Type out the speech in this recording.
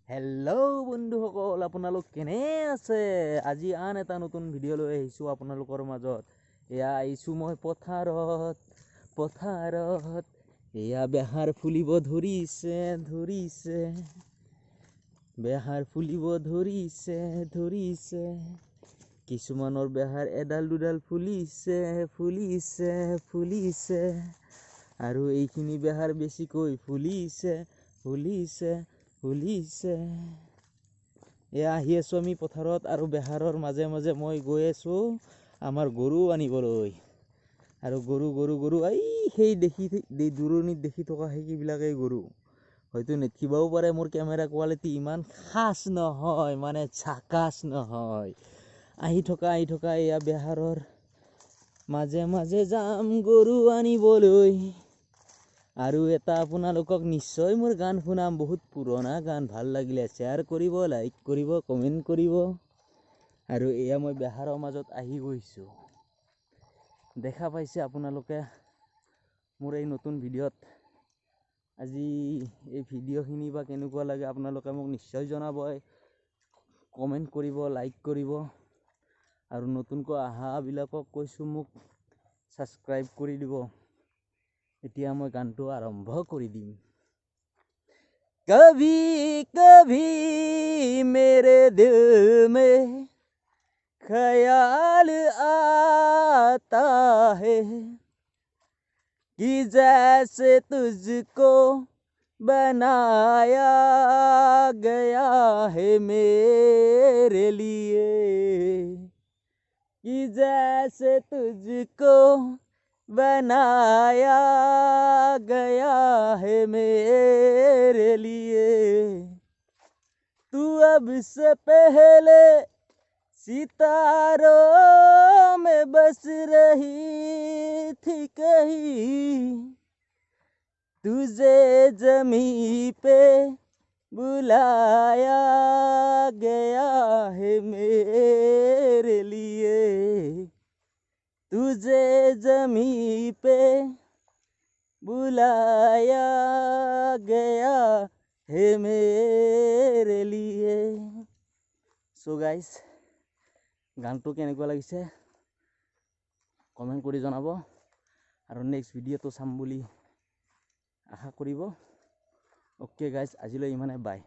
Hello' বন্ধুসকল, আপোনালোক কেনে আছে? আজি আন এটা নতুন ভিডিঅ' লৈ আহিছোঁ আপোনালোকৰ মাজত। এয়া আহিছোঁ মই পথাৰত। এয়া বেহাৰ ফুলিব ধৰিছে। বেহাৰ ফুলিব ধৰিছে। কিছুমানৰ বেহাৰ এডাল দুডাল ফুলিছে। আৰু এইখিনি বেহাৰ বেছিকৈ ফুলিছে। এয়া আহি আছোঁ আমি পথাৰত, আৰু বেহাৰৰ মাজে মাজে মই গৈ আছোঁ আমাৰ গৰু আনিবলৈ। আৰু গৰু সেই দূৰণিত দেখি থকা সেইবিলাকেই গৰু। হয়তো নেথিবও পাৰে, মোৰ কেমেৰা কোৱালিটি ইমান খাচ নহয়, মানে ঝাকাচ নহয়। আহি থকা এয়া বেহাৰৰ মাজে মাজে যাম গৰু আনিবলৈ। আৰু এটা আপোনালোকক নিশ্চয় মোৰ গান শুনাম, বহুত পুৰণা গান। ভাল লাগিলে শ্বেয়াৰ কৰিব, লাইক কৰিব, কমেণ্ট কৰিব। আৰু এয়া মই বেহাৰৰ মাজত আহি গৈছোঁ। দেখা পাইছে আপোনালোকে মোৰ এই নতুন ভিডিঅ'ত। আজি এই ভিডিঅ'খিনি বা কেনেকুৱা লাগে আপোনালোকে মোক নিশ্চয় জনাব, কমেণ্ট কৰিব, লাইক কৰিব। আৰু নতুনকৈ অহাবিলাকক কৈছোঁ মোক ছাবস্ক্ৰাইব কৰি দিব। এতিয়া মই গানটো আৰম্ভ কৰি দিম। कभी कभी मेरे दिल में ख्याल आता है कि जैसे तुझको बनाया गया है मेरे लिए, कि जैसे तुझको बनाया गया है मेरे लिए। तू अब से पहले सितारों में बस रही थी कहीं, तुझे ज़मीं पे बुलाया गया है मेरे लिए, तुझे ज़मीं पे बुलाया गया है मेरे लिए। सो गाइस, গানটো কেনেকুৱা লাগিছে কমেণ্ট কৰি জনাব, আৰু নেক্সট ভিডিঅ'টো চাম বুলি আশা কৰিব। অ'কে গাইজ, আজিলৈ ইমানে, বাই।